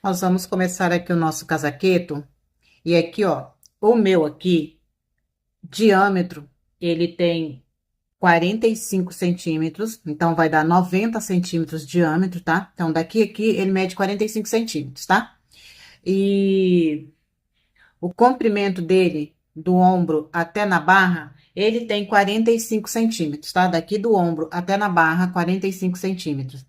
Nós vamos começar aqui o nosso casaqueto. E aqui, ó, o meu aqui, diâmetro, ele tem 45 centímetros. Então, vai dar 90 centímetros de diâmetro, tá? Então, daqui aqui, ele mede 45 centímetros, tá? E o comprimento dele, do ombro até na barra, ele tem 45 centímetros, tá? Daqui do ombro até na barra, 45 centímetros.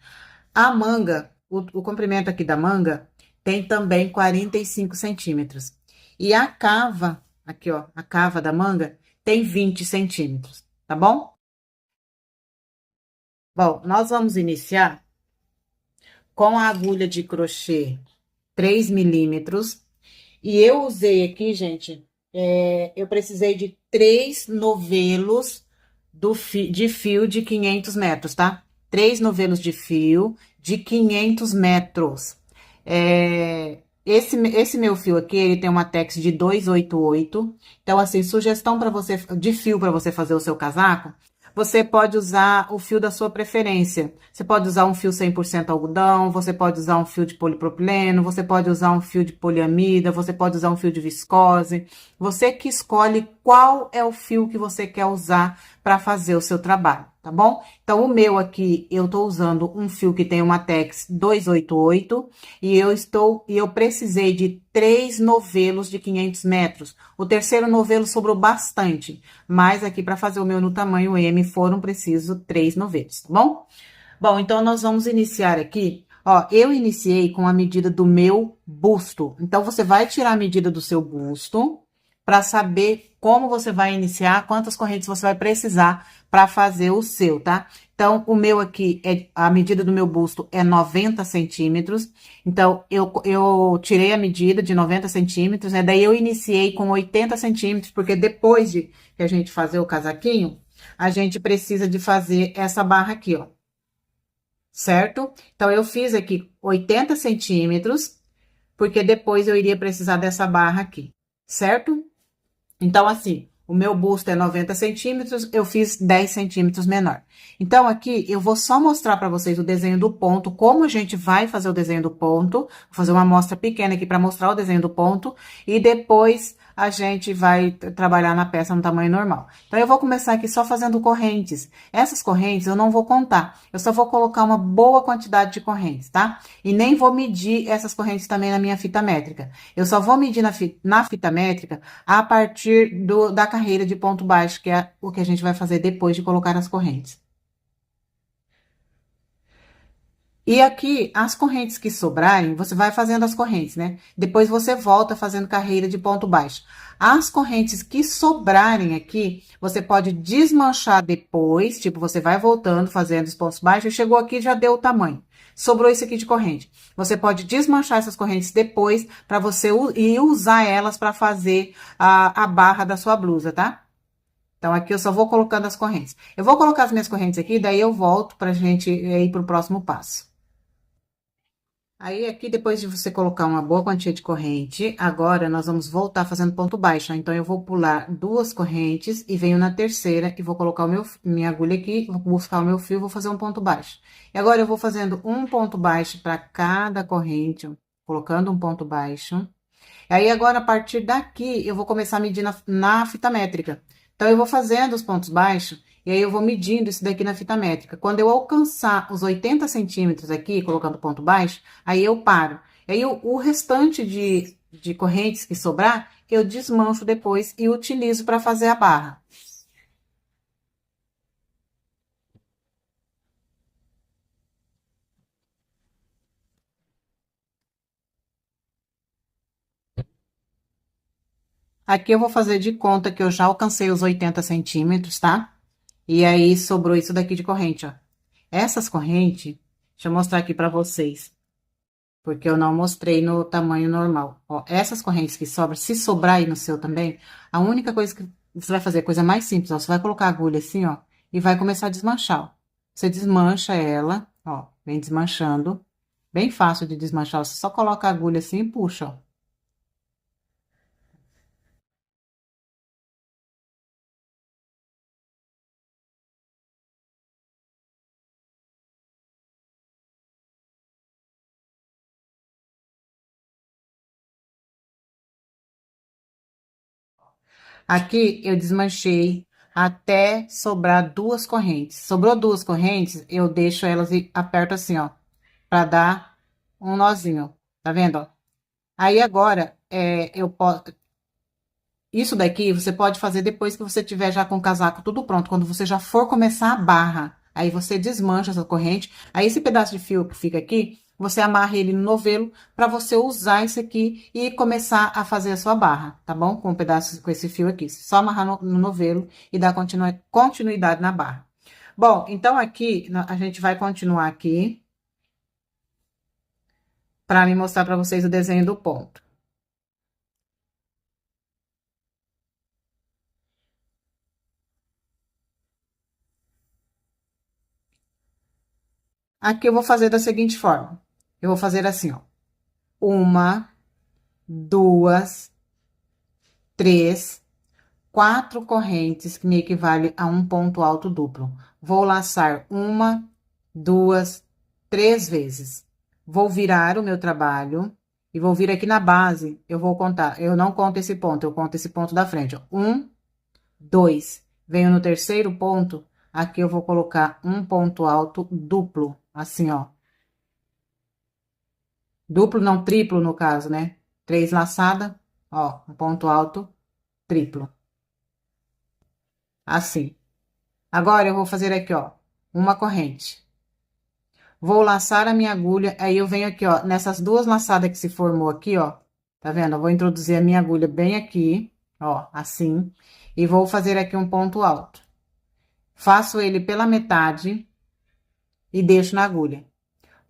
A manga, o comprimento aqui da manga, tem também 45 centímetros. E a cava, aqui ó, a cava da manga, tem 20 centímetros, tá bom? Bom, nós vamos iniciar com a agulha de crochê 3 milímetros. E eu usei aqui, gente, eu precisei de 3 novelos de fio de 500 metros, tá? 3 novelos de fio de 500 metros. Esse meu fio aqui, ele tem uma Tex de 288. Então, assim, sugestão para você, de fio para você fazer o seu casaco, você pode usar o fio da sua preferência. Você pode usar um fio 100% algodão, você pode usar um fio de polipropileno, você pode usar um fio de poliamida, você pode usar um fio de viscose. Você que escolhe qual é o fio que você quer usar para fazer o seu trabalho, tá bom? Então, o meu aqui, eu tô usando um fio que tem uma Tex 288 e eu precisei de 3 novelos de 500 metros. O terceiro novelo sobrou bastante, mas aqui para fazer o meu no tamanho M foram preciso 3 novelos, tá bom? Bom, então nós vamos iniciar aqui. Ó, eu iniciei com a medida do meu busto. Então, você vai tirar a medida do seu busto para saber como você vai iniciar, quantas correntes você vai precisar para fazer o seu, tá? Então, o meu aqui, a medida do meu busto é 90 centímetros. Então, eu tirei a medida de 90 centímetros, né? Daí eu iniciei com 80 centímetros, porque depois de que a gente fazer o casaquinho, a gente precisa de fazer essa barra aqui, ó, certo? Então, eu fiz aqui 80 centímetros, porque depois eu iria precisar dessa barra aqui, certo? Então, assim, o meu busto é 90 centímetros, eu fiz 10 centímetros menor. Então, aqui eu vou só mostrar para vocês o desenho do ponto, como a gente vai fazer o desenho do ponto. Vou fazer uma amostra pequena aqui para mostrar o desenho do ponto e depois a gente vai trabalhar na peça no tamanho normal. Então, eu vou começar aqui só fazendo correntes. Essas correntes eu não vou contar, eu só vou colocar uma boa quantidade de correntes, tá? E nem vou medir essas correntes também na minha fita métrica. Eu só vou medir na fita métrica a partir da carreira de ponto baixo, que é o que a gente vai fazer depois de colocar as correntes. E aqui, as correntes que sobrarem, você vai fazendo as correntes, né? Depois você volta fazendo carreira de ponto baixo. As correntes que sobrarem aqui, você pode desmanchar depois, tipo, você vai voltando fazendo os pontos baixos, chegou aqui já deu o tamanho. Sobrou isso aqui de corrente. Você pode desmanchar essas correntes depois para você ir usar elas para fazer a barra da sua blusa, tá? Então, aqui eu só vou colocando as correntes. Eu vou colocar as minhas correntes aqui, daí eu volto pra gente ir pro próximo passo. Aí, aqui, depois de você colocar uma boa quantia de corrente, agora nós vamos voltar fazendo ponto baixo. Então, eu vou pular 2 correntes e venho na terceira e vou colocar minha agulha aqui, vou buscar o meu fio, vou fazer um ponto baixo. E agora, eu vou fazendo um ponto baixo para cada corrente, ó, colocando um ponto baixo. Aí, agora, a partir daqui, eu vou começar a medir na fita métrica. Então, eu vou fazendo os pontos baixos, e aí eu vou medindo isso daqui na fita métrica. Quando eu alcançar os 80 centímetros aqui, colocando ponto baixo, aí eu paro. Aí, o restante de correntes que sobrar, eu desmancho depois e utilizo para fazer a barra. Aqui eu vou fazer de conta que eu já alcancei os 80 centímetros, tá? E aí, sobrou isso daqui de corrente, ó. Essas correntes, deixa eu mostrar aqui para vocês. Porque eu não mostrei no tamanho normal. Ó, essas correntes que sobram, se sobrar aí no seu também, a única coisa que você vai fazer, a coisa mais simples, ó, você vai colocar a agulha assim, ó, e vai começar a desmanchar, ó. Você desmancha ela, ó, vem desmanchando. Bem fácil de desmanchar, você só coloca a agulha assim e puxa, ó. Aqui eu desmanchei até sobrar duas correntes. Sobrou duas correntes, eu deixo elas e aperto assim, ó, pra dar um nozinho, tá vendo, ó? Aí agora, eu posso... Isso daqui você pode fazer depois que você tiver já com o casaco tudo pronto, quando você já for começar a barra. Aí você desmancha essa corrente, aí esse pedaço de fio que fica aqui, você amarra ele no novelo para você usar isso aqui e começar a fazer a sua barra, tá bom? Com um pedaço, com esse fio aqui. Só amarrar no novelo e dar continuidade na barra. Bom, então aqui a gente vai continuar aqui para me mostrar para vocês o desenho do ponto. Aqui eu vou fazer da seguinte forma. Eu vou fazer assim, ó. Uma, duas, três, quatro correntes, que me equivale a um ponto alto duplo. Vou laçar uma, duas, três vezes. Vou virar o meu trabalho e vou vir aqui na base. Eu vou contar. Eu não conto esse ponto, eu conto esse ponto da frente, ó. Um, dois. Venho no terceiro ponto. Aqui eu vou colocar um ponto alto duplo, assim, ó. Duplo, não triplo, no caso, né? Três laçadas, ó, um ponto alto, triplo. Assim. Agora, eu vou fazer aqui, ó, uma corrente. Vou laçar a minha agulha, aí eu venho aqui, ó, nessas duas laçadas que se formou aqui, ó. Tá vendo? Eu vou introduzir a minha agulha bem aqui, ó, assim. E vou fazer aqui um ponto alto. Faço ele pela metade e deixo na agulha.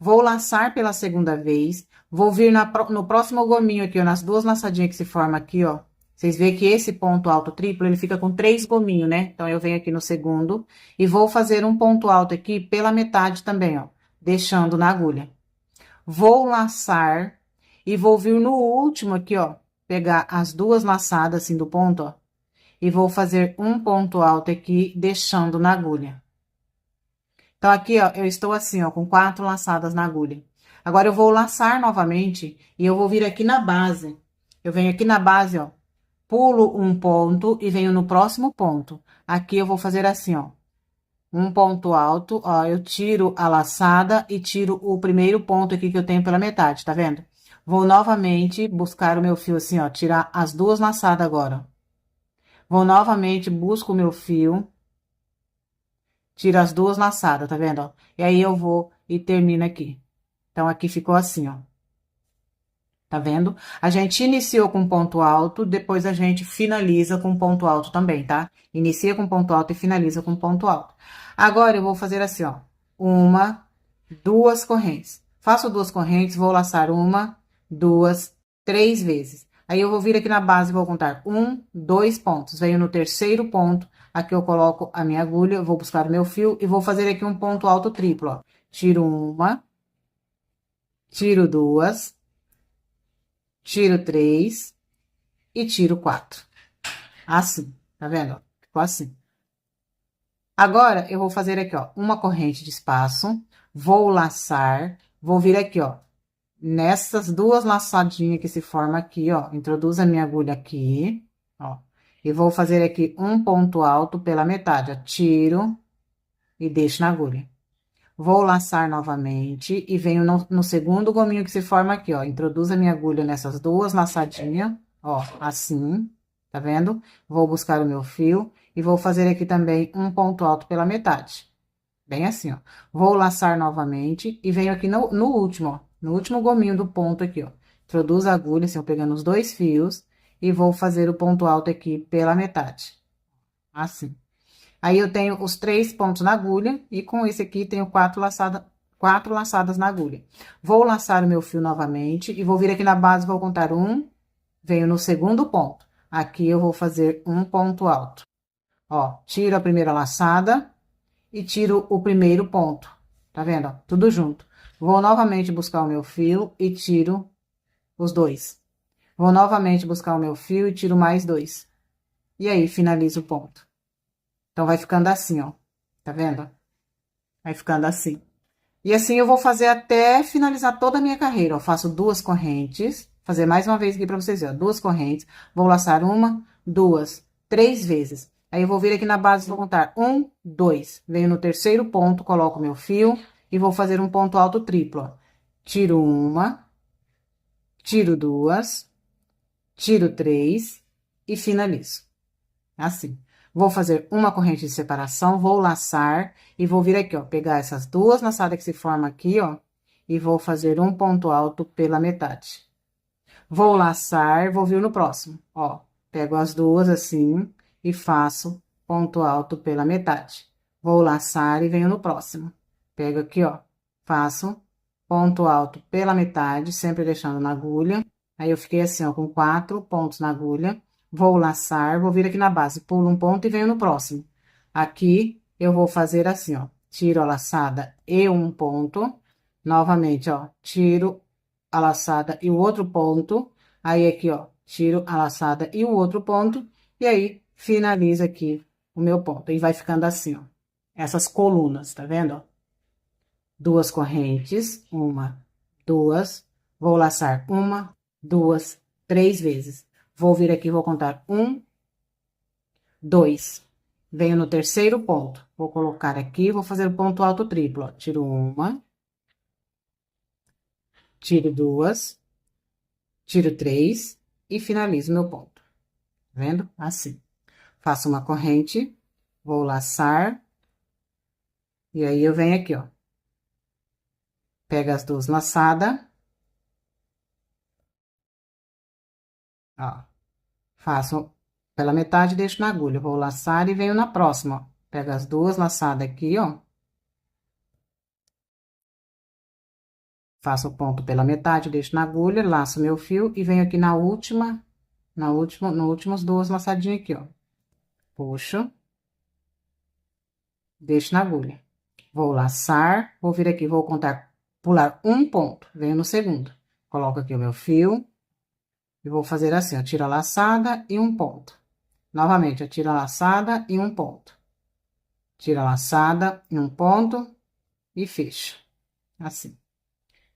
Vou laçar pela segunda vez. Vou vir no próximo gominho aqui, ó, nas duas laçadinhas que se forma aqui, ó. Vocês veem que esse ponto alto triplo, ele fica com 3 gominhos, né? Então, eu venho aqui no segundo e vou fazer um ponto alto aqui pela metade também, ó. Deixando na agulha. Vou laçar e vou vir no último aqui, ó. Pegar as duas laçadas, assim, do ponto, ó. E vou fazer um ponto alto aqui, deixando na agulha. Então, aqui, ó, eu estou assim, ó, com 4 laçadas na agulha. Agora, eu vou laçar novamente e eu vou vir aqui na base. Eu venho aqui na base, ó, pulo um ponto e venho no próximo ponto. Aqui, eu vou fazer assim, ó, um ponto alto, ó, eu tiro a laçada e tiro o primeiro ponto aqui que eu tenho pela metade, tá vendo? Vou novamente buscar o meu fio assim, ó, tirar as duas laçadas agora. Vou novamente, busco o meu fio. Tiro as duas laçadas, tá vendo, ó? E aí, eu vou e termino aqui. Então, aqui ficou assim, ó. Tá vendo? A gente iniciou com ponto alto, depois a gente finaliza com ponto alto também, tá? Inicia com ponto alto e finaliza com ponto alto. Agora, eu vou fazer assim, ó. Uma, duas correntes. Faço duas correntes, vou laçar uma, duas, três vezes. Aí, eu vou vir aqui na base e vou contar um, dois pontos. Venho no terceiro ponto, aqui eu coloco a minha agulha, vou buscar o meu fio e vou fazer aqui um ponto alto triplo, ó. Tiro uma, tiro duas, tiro três e tiro quatro. Assim, tá vendo? Ficou assim. Agora, eu vou fazer aqui, ó, uma corrente de espaço, vou laçar, vou vir aqui, ó, nessas duas laçadinhas que se forma aqui, ó, introduzo a minha agulha aqui, ó, e vou fazer aqui um ponto alto pela metade, ó, tiro e deixo na agulha. Vou laçar novamente e venho no segundo gominho que se forma aqui, ó, introduzo a minha agulha nessas duas laçadinhas, ó, assim, tá vendo? Vou buscar o meu fio e vou fazer aqui também um ponto alto pela metade. Bem assim, ó. Vou laçar novamente e venho aqui no último, ó. No último gominho do ponto aqui, ó. Introduzo a agulha, assim, eu pegando os dois fios e vou fazer o ponto alto aqui pela metade. Assim. Aí, eu tenho os 3 pontos na agulha e com esse aqui tenho 4 laçadas na agulha. Vou laçar o meu fio novamente e vou vir aqui na base, vou contar um, venho no segundo ponto. Aqui, eu vou fazer um ponto alto. Ó, tiro a primeira laçada e tiro o primeiro ponto. Tá vendo, ó? Tudo junto. Vou novamente buscar o meu fio e tiro os dois. Vou novamente buscar o meu fio e tiro mais dois. E aí, finalizo o ponto. Então, vai ficando assim, ó. Tá vendo? Vai ficando assim. E assim, eu vou fazer até finalizar toda a minha carreira, ó. Faço duas correntes. Fazer mais uma vez aqui pra vocês verem, ó. Duas correntes. Vou laçar uma, duas, 3 vezes. Aí, eu vou vir aqui na base e vou contar 1, 2. Venho no terceiro ponto, coloco meu fio e vou fazer um ponto alto triplo, ó. Tiro uma, tiro duas, tiro três e finalizo. Assim. Vou fazer uma corrente de separação, vou laçar e vou vir aqui, ó, pegar essas duas laçadas que se formam aqui, ó, e vou fazer um ponto alto pela metade. Vou laçar, vou vir no próximo, ó, pego as duas assim e faço ponto alto pela metade. Vou laçar e venho no próximo. Pego aqui, ó, faço ponto alto pela metade, sempre deixando na agulha. Aí, eu fiquei assim, ó, com 4 pontos na agulha. Vou laçar, vou vir aqui na base, pulo um ponto e venho no próximo. Aqui, eu vou fazer assim, ó, tiro a laçada e um ponto. Novamente, ó, tiro a laçada e o outro ponto. Aí, aqui, ó, tiro a laçada e o outro ponto. E aí, finaliza aqui o meu ponto. E vai ficando assim, ó, essas colunas, tá vendo, ó? Duas correntes, uma, duas. Vou laçar uma, duas, 3 vezes. Vou vir aqui, vou contar 1, 2. Venho no terceiro ponto. Vou colocar aqui, vou fazer o ponto alto triplo, ó. Tiro uma, tiro duas, tiro três e finalizo meu ponto. Tá vendo? Assim. Faço uma corrente, vou laçar. E aí, eu venho aqui, ó. Pego as duas laçadas. Ó. Faço pela metade, deixo na agulha. Vou laçar e venho na próxima, ó. Pego as duas laçadas aqui, ó. Faço o ponto pela metade, deixo na agulha, laço meu fio e venho aqui no últimas duas laçadinhas aqui, ó. Puxo. Deixo na agulha. Vou laçar, vou vir aqui, vou contar, pular um ponto, venho no segundo. Coloco aqui o meu fio e vou fazer assim, ó, tiro a laçada e um ponto. Novamente, eu tiro a laçada e um ponto. Tiro a laçada e um ponto e fecho. Assim.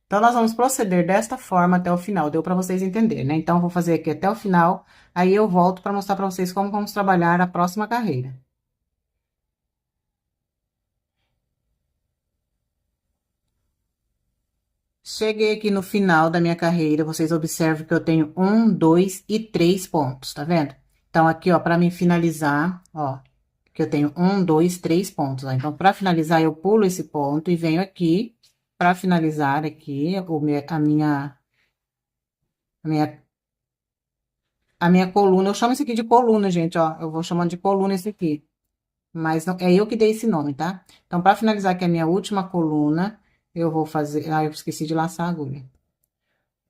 Então, nós vamos proceder desta forma até o final, deu para vocês entenderem, né? Então, eu vou fazer aqui até o final, aí eu volto para mostrar para vocês como vamos trabalhar a próxima carreira. Cheguei aqui no final da minha carreira, vocês observam que eu tenho 1, 2 e 3 pontos, tá vendo? Então, aqui, ó, para me finalizar, ó, que eu tenho 1, 2, 3 pontos, ó. Então, para finalizar, eu pulo esse ponto e venho aqui, para finalizar aqui, a minha coluna, eu chamo isso aqui de coluna, gente, ó, eu vou chamando de coluna esse aqui. Mas não, é eu que dei esse nome, tá? Então, para finalizar aqui a minha última coluna, eu vou fazer... Ah, eu esqueci de laçar a agulha.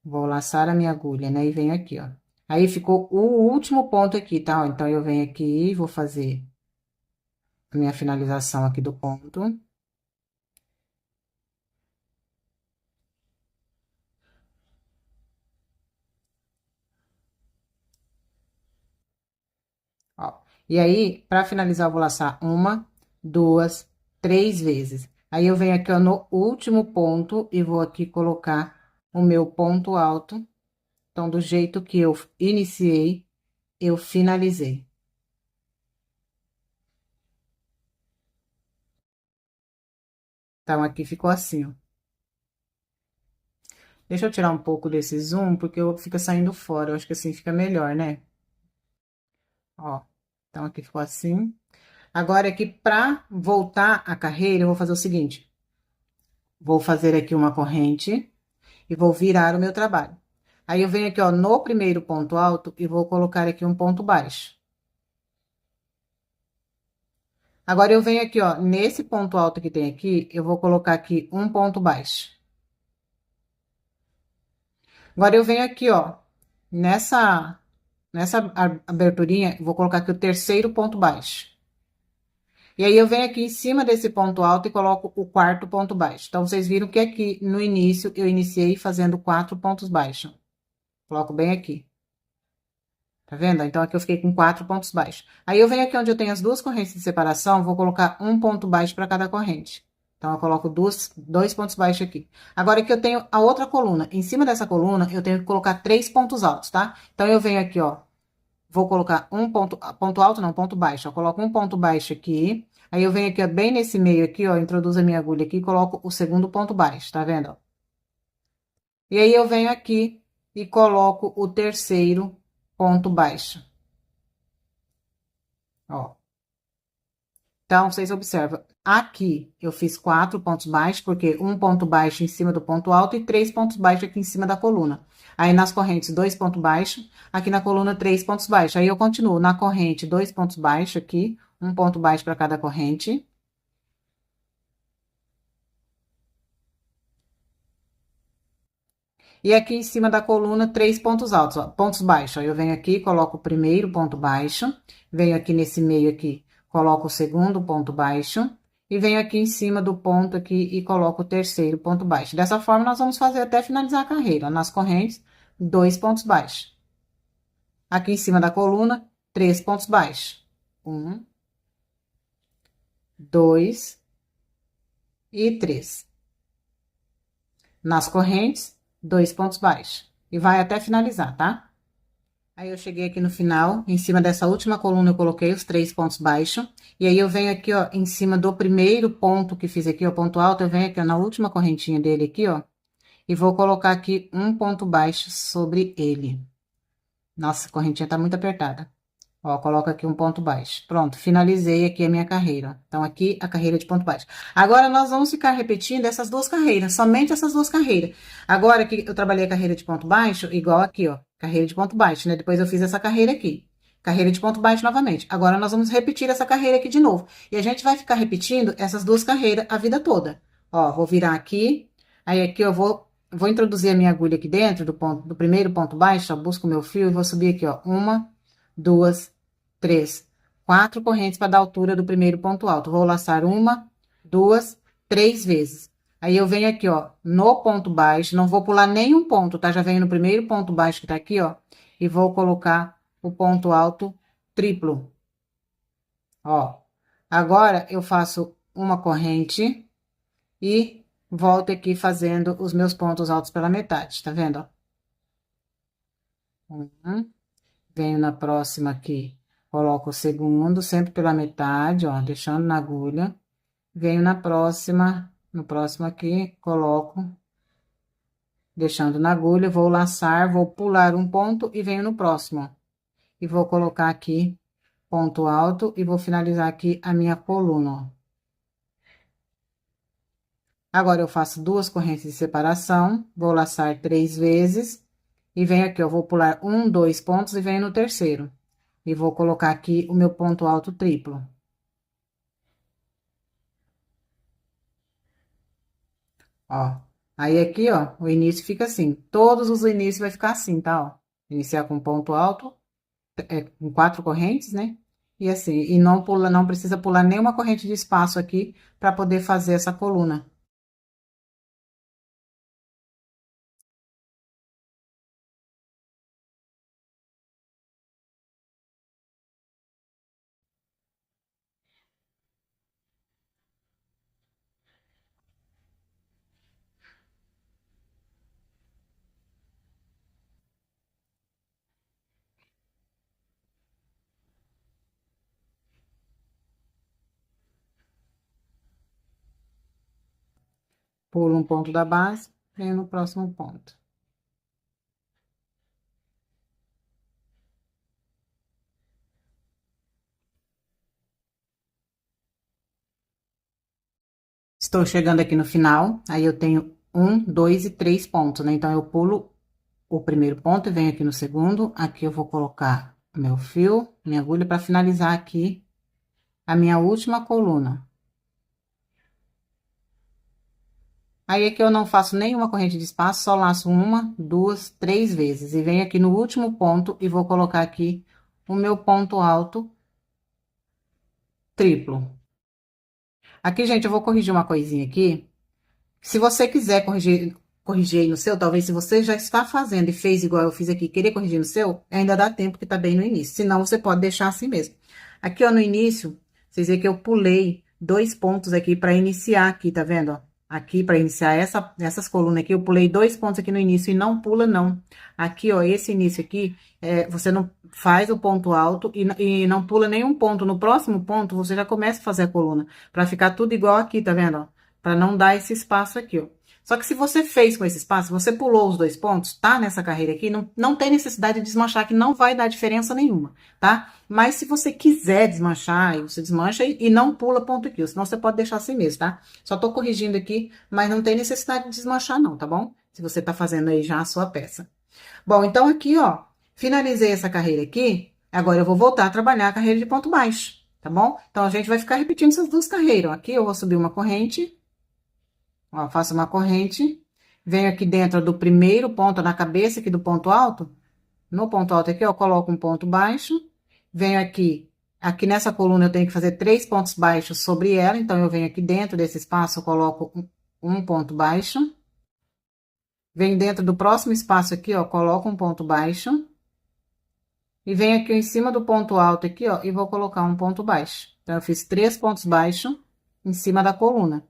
Vou laçar a minha agulha, né? E venho aqui, ó. Aí, ficou o último ponto aqui, tá? Então, eu venho aqui e vou fazer a minha finalização aqui do ponto. Ó. E aí, para finalizar, eu vou laçar uma, duas, 3 vezes. Aí, eu venho aqui, ó, no último ponto e vou aqui colocar o meu ponto alto. Então, do jeito que eu iniciei, eu finalizei. Então, aqui ficou assim, ó. Deixa eu tirar um pouco desse zoom, porque fica saindo fora. Eu acho que assim fica melhor, né? Ó, então aqui ficou assim. Agora, aqui, pra voltar a carreira, eu vou fazer o seguinte. Vou fazer aqui uma corrente e vou virar o meu trabalho. Aí, eu venho aqui, ó, no primeiro ponto alto e vou colocar aqui um ponto baixo. Agora, eu venho aqui, ó, nesse ponto alto que tem aqui, eu vou colocar aqui um ponto baixo. Agora, eu venho aqui, ó, nessa aberturinha, vou colocar aqui o terceiro ponto baixo. E aí, eu venho aqui em cima desse ponto alto e coloco o quarto ponto baixo. Então, vocês viram que aqui, no início, eu iniciei fazendo 4 pontos baixos. Coloco bem aqui. Tá vendo? Então, aqui eu fiquei com 4 pontos baixos. Aí, eu venho aqui onde eu tenho as duas correntes de separação, vou colocar um ponto baixo para cada corrente. Então, eu coloco dois pontos baixos aqui. Agora, aqui eu tenho a outra coluna. Em cima dessa coluna, eu tenho que colocar 3 pontos altos, tá? Então, eu venho aqui, ó. vou colocar um ponto alto não, ponto baixo. Eu coloco um ponto baixo aqui, aí eu venho aqui, ó, bem nesse meio aqui, ó, introduzo a minha agulha aqui e coloco o segundo ponto baixo, tá vendo, ó? E aí, eu venho aqui e coloco o terceiro ponto baixo. Ó. Então, vocês observam, aqui eu fiz 4 pontos baixos, porque um ponto baixo em cima do ponto alto e 3 pontos baixos aqui em cima da coluna. Aí, nas correntes, 2 pontos baixos, aqui na coluna, 3 pontos baixos. Aí, eu continuo na corrente, 2 pontos baixos aqui, um ponto baixo para cada corrente. E aqui em cima da coluna, 3 pontos altos, ó, pontos baixos. Aí, eu venho aqui, coloco o primeiro ponto baixo, venho aqui nesse meio aqui, coloco o segundo ponto baixo, e venho aqui em cima do ponto aqui e coloco o terceiro ponto baixo. Dessa forma, nós vamos fazer até finalizar a carreira. Nas correntes, 2 pontos baixos. Aqui em cima da coluna, 3 pontos baixos. 1, 2 e 3. Nas correntes, 2 pontos baixos. E vai até finalizar, tá? Aí, eu cheguei aqui no final, em cima dessa última coluna, eu coloquei os 3 pontos baixos. E aí, eu venho aqui, ó, em cima do primeiro ponto que fiz aqui, ó, ponto alto, eu venho aqui, ó, na última correntinha dele aqui, ó. E vou colocar aqui um ponto baixo sobre ele. Nossa, a correntinha tá muito apertada. Ó, coloco aqui um ponto baixo. Pronto, finalizei aqui a minha carreira. Então, aqui a carreira de ponto baixo. Agora, nós vamos ficar repetindo essas duas carreiras, somente essas duas carreiras. Agora que eu trabalhei a carreira de ponto baixo, igual aqui, ó, carreira de ponto baixo, né? Depois eu fiz essa carreira aqui. Carreira de ponto baixo novamente. Agora, nós vamos repetir essa carreira aqui de novo. E a gente vai ficar repetindo essas duas carreiras a vida toda. Ó, vou virar aqui. Aí, aqui eu vou introduzir a minha agulha aqui dentro do primeiro ponto baixo, ó, busco o meu fio e vou subir aqui, ó, 1, 2, 3, 4 correntes para dar altura do primeiro ponto alto. Vou laçar 1, 2, 3 vezes. Aí, eu venho aqui, ó, no ponto baixo, não vou pular nenhum ponto, tá? Já venho no primeiro ponto baixo que tá aqui, ó, e vou colocar o ponto alto triplo. Ó, agora, eu faço uma corrente e volto aqui fazendo os meus pontos altos pela metade, tá vendo, ó? Venho na próxima aqui, coloco o segundo, sempre pela metade, ó, deixando na agulha. Venho na próxima, no próximo aqui, coloco, deixando na agulha, vou laçar, vou pular um ponto e venho no próximo. E vou colocar aqui, ponto alto, e vou finalizar aqui a minha coluna, ó. Agora, eu faço 2 correntes de separação, vou laçar 3 vezes, e venho aqui, eu vou pular 1, 2 pontos e venho no terceiro. E vou colocar aqui o meu ponto alto triplo. Ó, aí aqui, ó, o início fica assim. Todos os inícios vai ficar assim, tá, ó? Iniciar com ponto alto, com 4 correntes, né? E assim, e não precisa pular nenhuma corrente de espaço aqui para poder fazer essa coluna. Pulo um ponto da base, venho no próximo ponto. Estou chegando aqui no final, aí eu tenho 1, 2 e 3 pontos, né? Então, eu pulo o primeiro ponto e venho aqui no segundo. Aqui eu vou colocar meu fio, minha agulha, para finalizar aqui a minha última coluna. Aí, aqui eu não faço nenhuma corrente de espaço, só laço 1, 2, 3 vezes. E venho aqui no último ponto e vou colocar aqui o meu ponto alto triplo. Aqui, gente, eu vou corrigir uma coisinha aqui. Se você quiser corrigir aí no seu, talvez se você já está fazendo e fez igual eu fiz aqui, querer corrigir no seu, ainda dá tempo que tá bem no início. Senão, você pode deixar assim mesmo. Aqui, ó, no início, vocês veem que eu pulei 2 pontos aqui para iniciar aqui, tá vendo, ó? Aqui, para iniciar essas colunas aqui, eu pulei 2 pontos aqui no início e não pula, não. Aqui, ó, esse início aqui, você não faz o ponto alto e não pula nenhum ponto. No próximo ponto, você já começa a fazer a coluna, pra ficar tudo igual aqui, tá vendo, ó? Pra não dar esse espaço aqui, ó. Só que se você fez com esse espaço, você pulou os 2 pontos, tá nessa carreira aqui, não tem necessidade de desmanchar, que não vai dar diferença nenhuma, tá? Mas se você quiser desmanchar, você desmancha e não pula ponto aqui, senão você pode deixar assim mesmo, tá? Só tô corrigindo aqui, mas não tem necessidade de desmanchar não, tá bom? Se você tá fazendo aí já a sua peça. Bom, então aqui, ó, finalizei essa carreira aqui, agora eu vou voltar a trabalhar a carreira de ponto baixo, tá bom? Então, a gente vai ficar repetindo essas 2 carreiras, ó. Aqui eu vou subir uma corrente, ó, faço uma corrente, venho aqui dentro do primeiro ponto, na cabeça aqui do ponto alto, no ponto alto aqui, eu coloco um ponto baixo, venho aqui nessa coluna eu tenho que fazer 3 pontos baixos sobre ela, então eu venho aqui dentro desse espaço, eu coloco um ponto baixo, venho dentro do próximo espaço aqui, ó, coloco um ponto baixo, e venho aqui em cima do ponto alto aqui, ó, e vou colocar um ponto baixo. Então, eu fiz 3 pontos baixos em cima da coluna.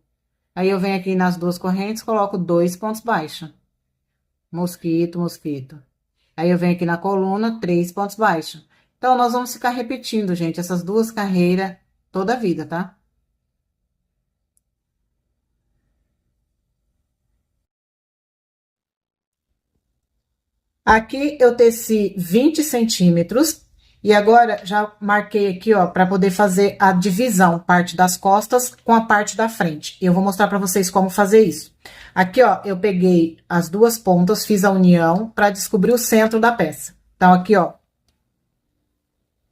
Aí, eu venho aqui nas 2 correntes, coloco 2 pontos baixos. Mosquito, mosquito. Aí, eu venho aqui na coluna, 3 pontos baixos. Então, nós vamos ficar repetindo, gente, essas 2 carreiras toda a vida, tá? Aqui eu teci 20 centímetros e agora já marquei aqui, ó, para poder fazer a divisão, parte das costas com a parte da frente. Eu vou mostrar para vocês como fazer isso. Aqui, ó, eu peguei as 2 pontas, fiz a união para descobrir o centro da peça. Então, aqui, ó,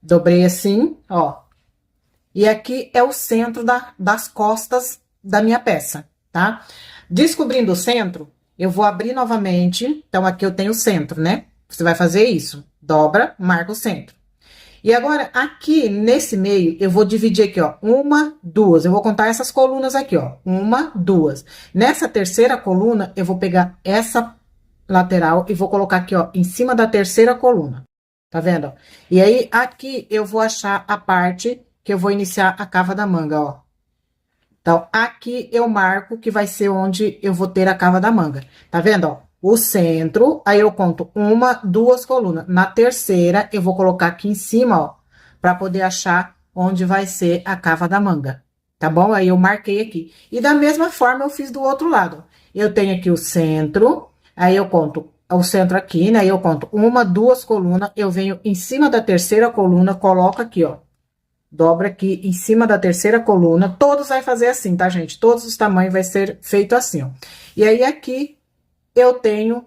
dobrei assim, ó. E aqui é o centro das costas da minha peça, tá? Descobrindo o centro, eu vou abrir novamente. Então, aqui eu tenho o centro, né? Você vai fazer isso. Dobra, marca o centro. E agora, aqui nesse meio, eu vou dividir aqui, ó. 1, 2. Eu vou contar essas colunas aqui, ó. 1, 2. Nessa terceira coluna, eu vou pegar essa lateral e vou colocar aqui, ó, em cima da terceira coluna. Tá vendo, ó? E aí, aqui eu vou achar a parte que eu vou iniciar a cava da manga, ó. Então, aqui eu marco que vai ser onde eu vou ter a cava da manga. Tá vendo, ó? O centro, aí eu conto 1, 2 colunas. Na terceira, eu vou colocar aqui em cima, ó, pra poder achar onde vai ser a cava da manga. Tá bom? Aí eu marquei aqui. E da mesma forma, eu fiz do outro lado. Eu tenho aqui o centro, aí eu conto o centro aqui, né? Aí eu conto 1, 2 colunas, eu venho em cima da terceira coluna, coloco aqui, ó. Dobra aqui em cima da terceira coluna. Todos vai fazer assim, tá, gente? Todos os tamanhos vai ser feito assim, ó. E aí, aqui, eu tenho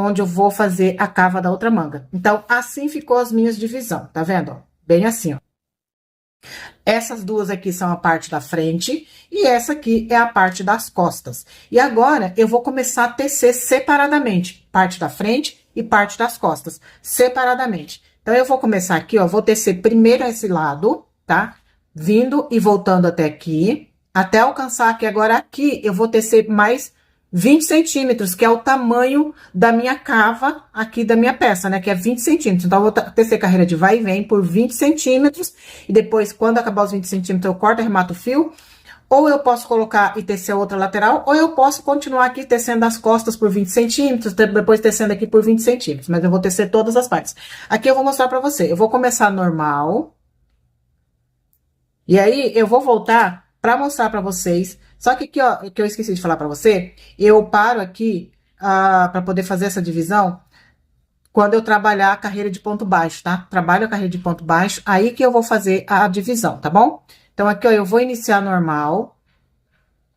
onde eu vou fazer a cava da outra manga. Então, assim ficou as minhas divisão, tá vendo, ó? Bem assim, ó. Essas 2 aqui são a parte da frente e essa aqui é a parte das costas. E agora, eu vou começar a tecer separadamente, parte da frente e parte das costas, separadamente. Então, eu vou começar aqui, ó, vou tecer primeiro esse lado, tá? Vindo e voltando até aqui, até alcançar aqui. Agora, aqui, eu vou tecer mais 20 centímetros, que é o tamanho da minha cava aqui da minha peça, né? Que é 20 centímetros. Então, eu vou tecer carreira de vai e vem por 20 centímetros. E depois, quando acabar os 20 centímetros, eu corto, arremato o fio. Ou eu posso colocar e tecer a outra lateral, ou eu posso continuar aqui tecendo as costas por 20 centímetros, depois tecendo aqui por 20 centímetros. Mas eu vou tecer todas as partes. Aqui eu vou mostrar pra você. Eu vou começar normal. E aí, eu vou voltar pra mostrar pra vocês. Só que aqui, ó, que eu esqueci de falar pra você, eu paro aqui pra poder fazer essa divisão quando eu trabalhar a carreira de ponto baixo, tá? Trabalho a carreira de ponto baixo, aí que eu vou fazer a divisão, tá bom? Então, aqui, ó, eu vou iniciar normal,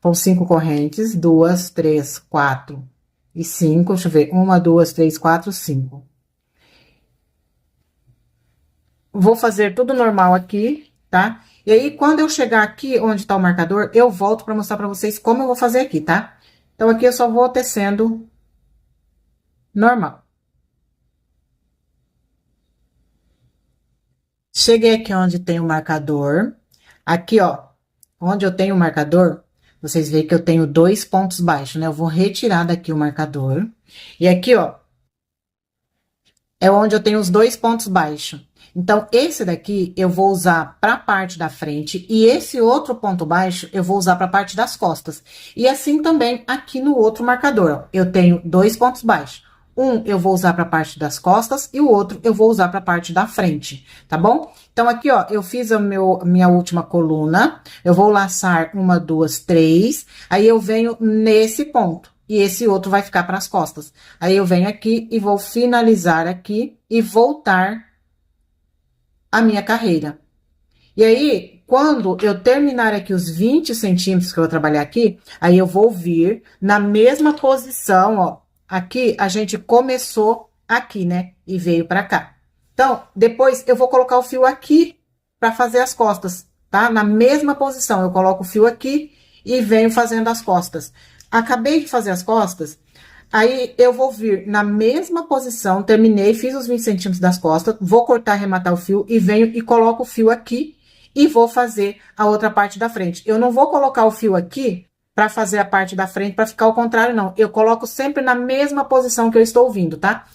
com 5 correntes, 2, 3, 4 e 5, deixa eu ver, 1, 2, 3, 4, 5. Vou fazer tudo normal aqui, tá? E aí, quando eu chegar aqui onde tá o marcador, eu volto pra mostrar pra vocês como eu vou fazer aqui, tá? Então, aqui eu só vou tecendo normal. Cheguei aqui onde tem o marcador. Aqui, ó, onde eu tenho o marcador, vocês veem que eu tenho 2 pontos baixos, né? Eu vou retirar daqui o marcador. E aqui, ó, é onde eu tenho os 2 pontos baixos. Então, esse daqui eu vou usar para a parte da frente e esse outro ponto baixo eu vou usar para a parte das costas. E assim também aqui no outro marcador, ó, eu tenho 2 pontos baixos. Um eu vou usar para a parte das costas e o outro eu vou usar para a parte da frente, tá bom? Então, aqui, ó, eu fiz minha última coluna, eu vou laçar uma, duas, três, aí eu venho nesse ponto, e esse outro vai ficar para as costas. Aí, eu venho aqui e vou finalizar aqui e voltar a minha carreira. E aí, quando eu terminar aqui os 20 centímetros que eu vou trabalhar aqui, aí eu vou vir na mesma posição, ó. Aqui, a gente começou aqui, né? E veio pra cá. Então, depois eu vou colocar o fio aqui pra fazer as costas, tá? Na mesma posição, eu coloco o fio aqui e venho fazendo as costas. Acabei de fazer as costas, aí eu vou vir na mesma posição, terminei, fiz os 20 centímetros das costas, vou cortar, arrematar o fio e venho e coloco o fio aqui e vou fazer a outra parte da frente. Eu não vou colocar o fio aqui para fazer a parte da frente, para ficar ao contrário, não. Eu coloco sempre na mesma posição que eu estou vindo, tá?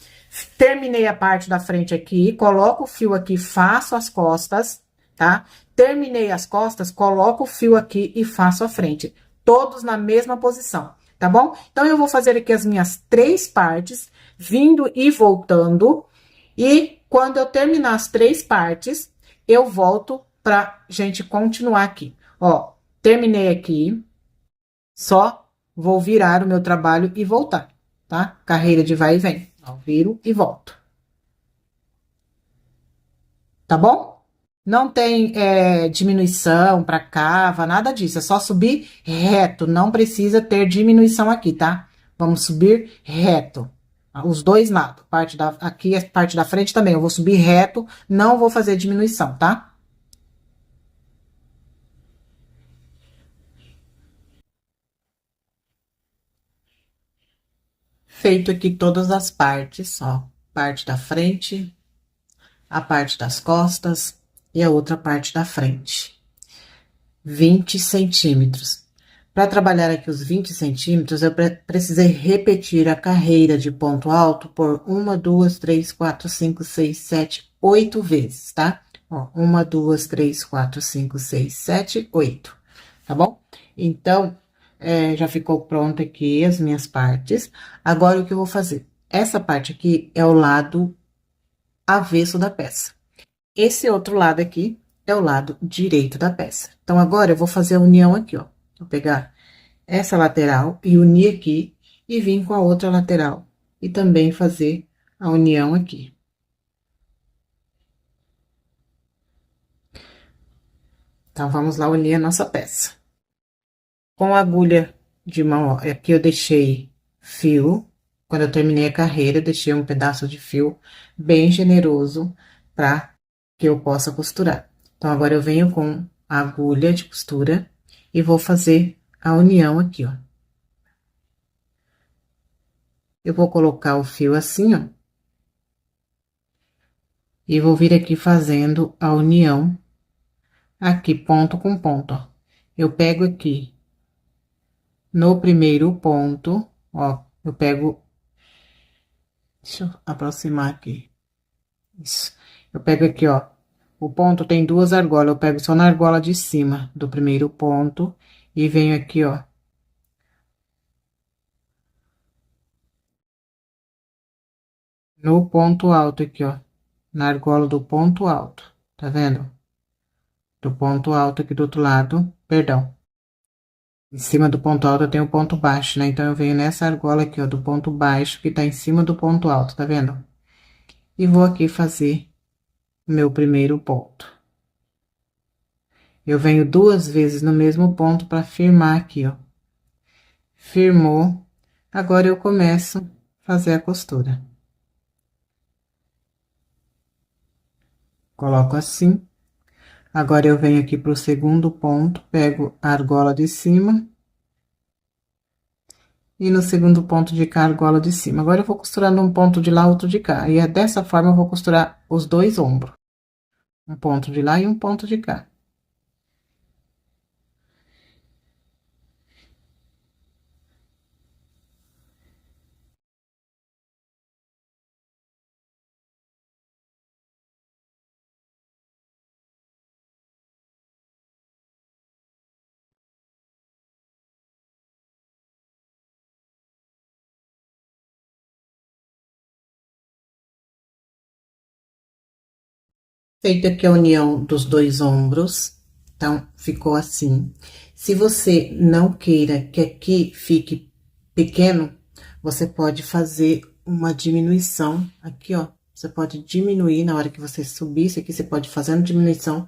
Terminei a parte da frente aqui, coloco o fio aqui, faço as costas, tá? Terminei as costas, coloco o fio aqui e faço a frente. Todos na mesma posição, tá bom? Então, eu vou fazer aqui as minhas 3 partes, vindo e voltando. E quando eu terminar as 3 partes, eu volto pra gente continuar aqui. Ó, terminei aqui, só vou virar o meu trabalho e voltar, tá? Carreira de vai e vem. Ó, viro e volto. Tá bom? Não tem diminuição pra cava, nada disso. É só subir reto. Não precisa ter diminuição aqui, tá? Vamos subir reto. Os dois lados. Aqui, a parte da frente também. Eu vou subir reto. Não vou fazer diminuição, tá? Feito aqui todas as partes, ó. Parte da frente, a parte das costas e a outra parte da frente. 20 centímetros. Para trabalhar aqui os 20 centímetros, eu precisei repetir a carreira de ponto alto por 1, 2, 3, 4, 5, 6, 7, 8 vezes, tá? Ó, 1, 2, 3, 4, 5, 6, 7, 8, tá bom? Então, já ficou pronta aqui as minhas partes. Agora, o que eu vou fazer? Essa parte aqui é o lado avesso da peça. Esse outro lado aqui é o lado direito da peça. Então, agora eu vou fazer a união aqui, ó. Vou pegar essa lateral e unir aqui e vir com a outra lateral e também fazer a união aqui. Então, vamos lá unir a nossa peça. Com a agulha de mão, ó, aqui eu deixei fio. Quando eu terminei a carreira, eu deixei um pedaço de fio bem generoso para que eu possa costurar. Então, agora eu venho com a agulha de costura e vou fazer a união aqui, ó. Eu vou colocar o fio assim, ó. E vou vir aqui fazendo a união aqui, ponto com ponto, ó. Eu pego aqui no primeiro ponto, ó, eu pego. Deixa eu aproximar aqui. Isso. Eu pego aqui, ó. O ponto tem 2 argolas, eu pego só na argola de cima do primeiro ponto e venho aqui, ó. No ponto alto aqui, ó. Na argola do ponto alto, tá vendo? Do ponto alto aqui do outro lado, perdão. Em cima do ponto alto eu tenho o ponto baixo, né? Então, eu venho nessa argola aqui, ó, do ponto baixo, que tá em cima do ponto alto, tá vendo? E vou aqui fazer o meu primeiro ponto. Eu venho 2 vezes no mesmo ponto para firmar aqui, ó. Firmou. Agora, eu começo a fazer a costura. Coloco assim. Agora, eu venho aqui pro segundo ponto, pego a argola de cima. E no segundo ponto de cá, argola de cima. Agora, eu vou costurando um ponto de lá, outro de cá. E é dessa forma, eu vou costurar os 2 ombros. Um ponto de lá e um ponto de cá. Feita aqui a união dos dois ombros, então ficou assim. Se você não queira que aqui fique pequeno, você pode fazer uma diminuição aqui, ó. Você pode diminuir na hora que você subir, isso aqui você pode fazer uma diminuição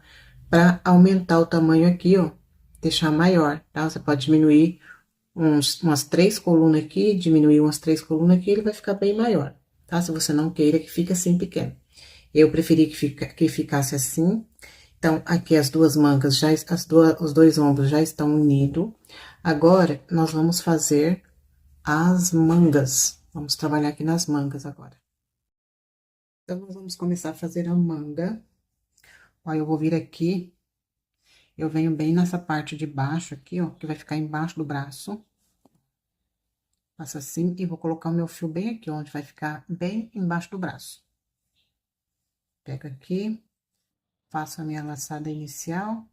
para aumentar o tamanho aqui, ó. Deixar maior, tá? Você pode diminuir umas 3 colunas aqui, diminuir umas 3 colunas aqui, ele vai ficar bem maior, tá? Se você não queira que fique assim pequeno. Eu preferi que ficasse assim. Então, aqui as duas mangas já, os dois ombros já estão unidos. Agora, nós vamos fazer as mangas. Vamos trabalhar aqui nas mangas agora. Então, nós vamos começar a fazer a manga. Ó, eu vou vir aqui, eu venho bem nessa parte de baixo aqui, ó, que vai ficar embaixo do braço. Faço assim e vou colocar o meu fio bem aqui, onde vai ficar bem embaixo do braço. Pego aqui, faço a minha laçada inicial.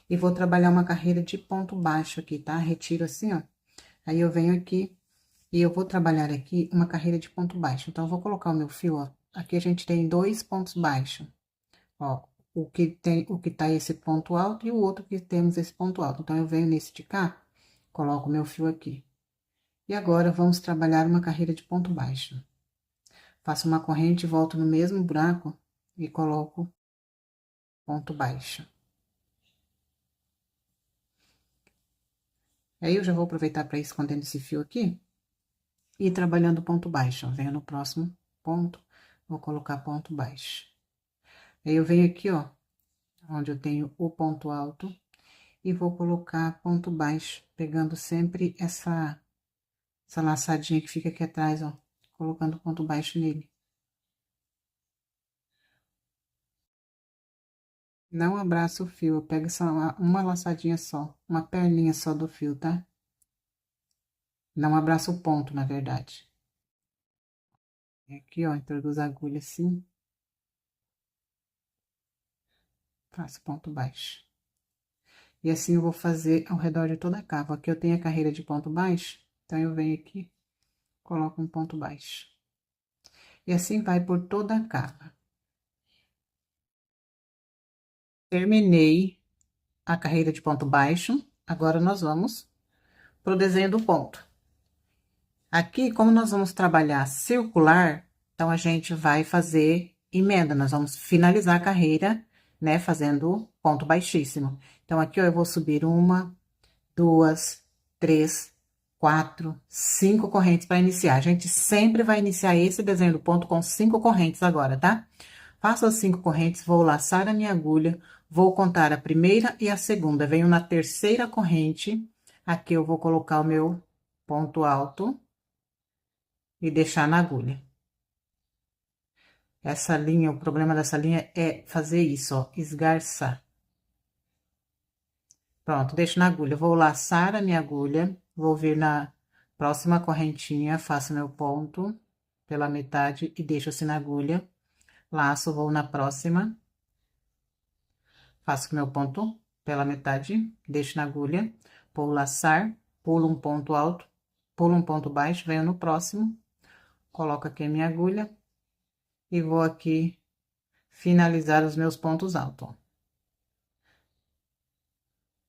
E vou trabalhar uma carreira de ponto baixo aqui, tá? Retiro assim, ó. Aí, eu venho aqui e eu vou trabalhar aqui uma carreira de ponto baixo. Então, eu vou colocar o meu fio, ó. Aqui a gente tem 2 pontos baixos. Ó, o que tá esse ponto alto e o outro que temos esse ponto alto. Então, eu venho nesse de cá, coloco o meu fio aqui. E agora, vamos trabalhar uma carreira de ponto baixo. Faço uma corrente, volto no mesmo buraco e coloco ponto baixo. Aí, eu já vou aproveitar para ir escondendo esse fio aqui e trabalhando ponto baixo. Ó, venho no próximo ponto, vou colocar ponto baixo. Aí, eu venho aqui, ó, onde eu tenho o ponto alto, e vou colocar ponto baixo, pegando sempre essa laçadinha que fica aqui atrás, ó, colocando ponto baixo nele. Não abraço o fio, eu pego só uma laçadinha só, uma perninha só do fio, tá? Não abraço o ponto, na verdade. Aqui, ó, introduzo a agulha assim, faço ponto baixo. E assim eu vou fazer ao redor de toda a cava. Aqui eu tenho a carreira de ponto baixo, então eu venho aqui, coloco um ponto baixo. E assim vai por toda a cava. Terminei a carreira de ponto baixo, agora nós vamos pro desenho do ponto. Aqui, como nós vamos trabalhar circular, então a gente vai fazer emenda, nós vamos finalizar a carreira, né, fazendo ponto baixíssimo. Então, aqui, ó, eu vou subir 1, 2, 3, 4, 5 correntes para iniciar. A gente sempre vai iniciar esse desenho do ponto com 5 correntes agora, tá? Faço as 5 correntes, vou laçar a minha agulha, vou contar a primeira e a segunda. Venho na terceira corrente, aqui eu vou colocar o meu ponto alto e deixar na agulha. Essa linha, o problema dessa linha é fazer isso, ó, esgarçar. Pronto, deixo na agulha. Vou laçar a minha agulha, vou vir na próxima correntinha, faço meu ponto pela metade e deixo assim na agulha. Laço, vou na próxima, faço meu ponto pela metade, deixo na agulha, vou laçar, pulo um ponto alto, pulo um ponto baixo, venho no próximo, coloco aqui a minha agulha e vou aqui finalizar os meus pontos altos, ó.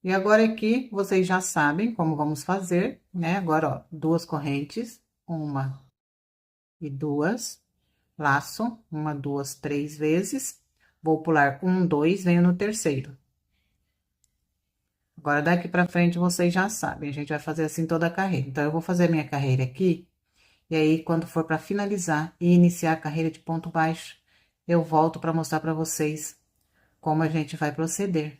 E agora aqui, vocês já sabem como vamos fazer, né? Agora, ó, 2 correntes, 1 e 2, laço, 1, 2, 3 vezes, vou pular 1, 2, venho no terceiro. Agora, daqui pra frente, vocês já sabem, a gente vai fazer assim toda a carreira. Então, eu vou fazer minha carreira aqui, e aí, quando for pra finalizar e iniciar a carreira de ponto baixo, eu volto pra mostrar pra vocês como a gente vai proceder.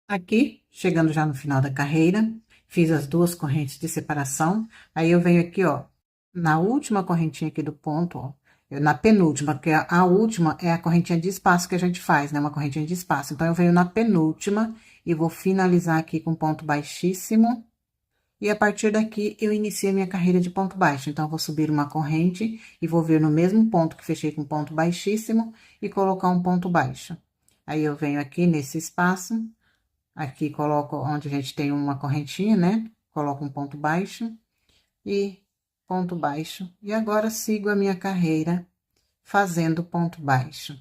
Aqui, chegando já no final da carreira, fiz as duas correntes de separação. Aí, eu venho aqui, ó, na última correntinha aqui do ponto, ó. Na penúltima, porque a última é a correntinha de espaço que a gente faz, né? Uma correntinha de espaço. Então, eu venho na penúltima e vou finalizar aqui com ponto baixíssimo. E a partir daqui, eu iniciei minha carreira de ponto baixo. Então, eu vou subir uma corrente e vou vir no mesmo ponto que fechei com ponto baixíssimo e colocar um ponto baixo. Aí, eu venho aqui nesse espaço, aqui coloco onde a gente tem uma correntinha, né? Coloco um ponto baixo e ponto baixo. E agora, sigo a minha carreira fazendo ponto baixo.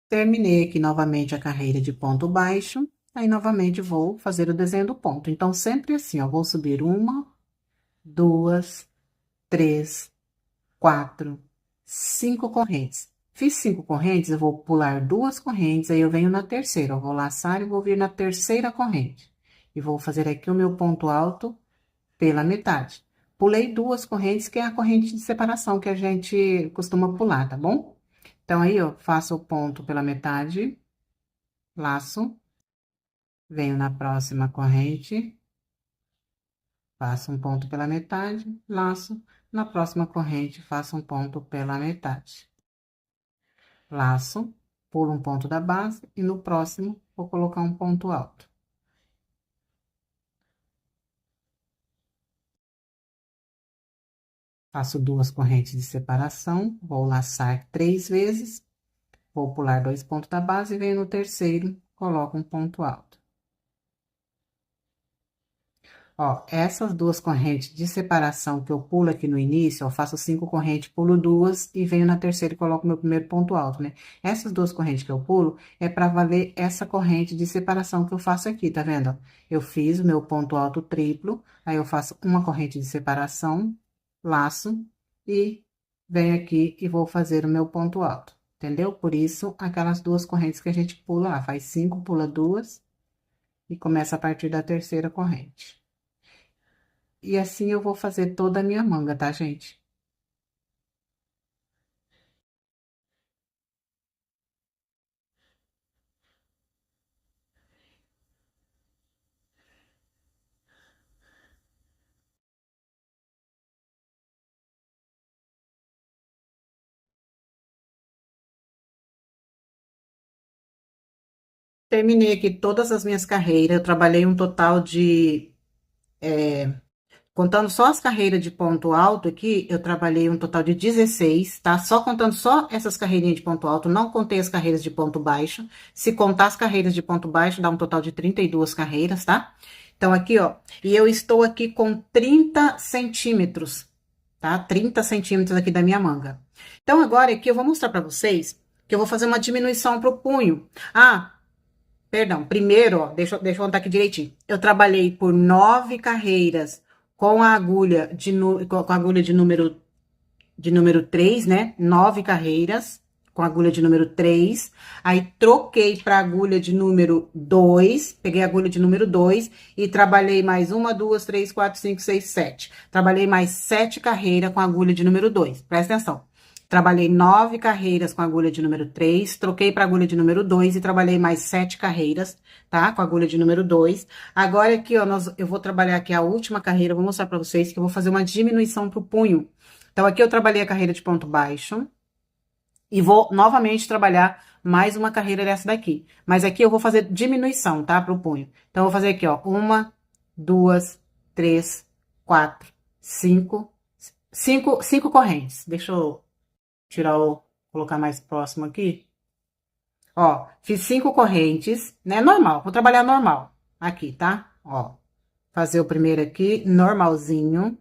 Terminei aqui novamente a carreira de ponto baixo. Aí, novamente, vou fazer o desenho do ponto. Então, sempre assim, ó, vou subir uma, duas, três, quatro, cinco correntes. Fiz 5 correntes, eu vou pular 2 correntes, aí eu venho na terceira, eu vou laçar e vou vir na terceira corrente. E vou fazer aqui o meu ponto alto pela metade. Pulei 2 correntes, que é a corrente de separação que a gente costuma pular, tá bom? Então, aí, eu faço o ponto pela metade, laço. Venho na próxima corrente, faço um ponto pela metade, laço, na próxima corrente, faço um ponto pela metade. Laço, pulo um ponto da base e no próximo vou colocar um ponto alto. Faço 2 correntes de separação, vou laçar 3 vezes, vou pular 2 pontos da base e venho no terceiro, coloco um ponto alto. Ó, essas 2 correntes de separação que eu pulo aqui no início, eu faço 5 correntes, pulo 2 e venho na terceira e coloco meu primeiro ponto alto, né? Essas 2 correntes que eu pulo é para valer essa corrente de separação que eu faço aqui, tá vendo? Eu fiz o meu ponto alto triplo, aí eu faço uma corrente de separação, laço e venho aqui e vou fazer o meu ponto alto, entendeu? Por isso, aquelas 2 correntes que a gente pula lá, faz 5, pula 2 e começa a partir da terceira corrente. E assim eu vou fazer toda a minha manga, tá, gente? Terminei aqui todas as minhas carreiras, eu trabalhei um total de, contando só as carreiras de ponto alto aqui, eu trabalhei um total de 16, tá? Só contando só essas carreirinhas de ponto alto, não contei as carreiras de ponto baixo. Se contar as carreiras de ponto baixo, dá um total de 32 carreiras, tá? Então, aqui, ó, e eu estou aqui com 30 centímetros, tá? 30 centímetros aqui da minha manga. Então, agora aqui eu vou mostrar pra vocês que eu vou fazer uma diminuição pro punho. Ah, perdão, primeiro, ó, deixa eu contar aqui direitinho. Eu trabalhei por 9 carreiras com a agulha com a agulha de número 3, né? 9 carreiras com a agulha de número 3. Aí troquei para agulha de número 2, peguei a agulha de número 2 e trabalhei mais uma, duas, três, quatro, cinco, seis, 7. Trabalhei mais 7 carreiras com a agulha de número 2. Presta atenção. Trabalhei 9 carreiras com agulha de número 3, troquei para agulha de número 2 e trabalhei mais 7 carreiras, tá? Com agulha de número 2. Agora aqui, ó, eu vou trabalhar aqui a última carreira, vou mostrar para vocês que eu vou fazer uma diminuição pro punho. Então, aqui eu trabalhei a carreira de ponto baixo e vou novamente trabalhar mais uma carreira dessa daqui. Mas aqui eu vou fazer diminuição, tá? Pro punho. Então, eu vou fazer aqui, ó, uma, duas, três, quatro, cinco correntes. Deixa eu colocar mais próximo aqui. Ó, fiz 5 correntes, né? Normal, vou trabalhar normal aqui, tá? Ó, fazer o primeiro aqui, normalzinho.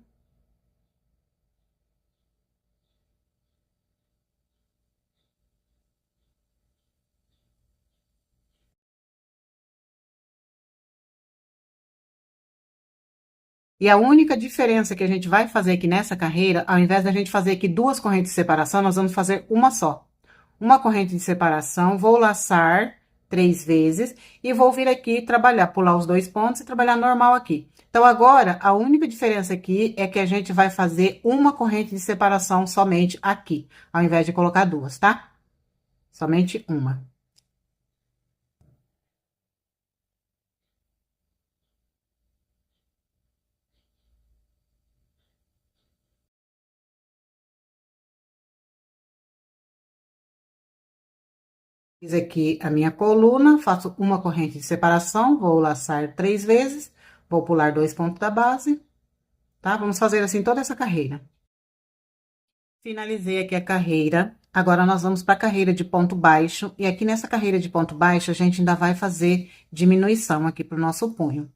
E a única diferença que a gente vai fazer aqui nessa carreira, ao invés da gente fazer aqui 2 correntes de separação, nós vamos fazer uma só. Uma corrente de separação, vou laçar 3 vezes e vou vir aqui trabalhar, pular os 2 pontos e trabalhar normal aqui. Então, agora, a única diferença aqui é que a gente vai fazer uma corrente de separação somente aqui, ao invés de colocar 2, tá? Somente uma. Fiz aqui a minha coluna, faço uma corrente de separação, vou laçar 3 vezes, vou pular 2 pontos da base, tá? Vamos fazer assim toda essa carreira. Finalizei aqui a carreira, agora nós vamos para a carreira de ponto baixo, e aqui nessa carreira de ponto baixo, a gente ainda vai fazer diminuição aqui pro nosso punho.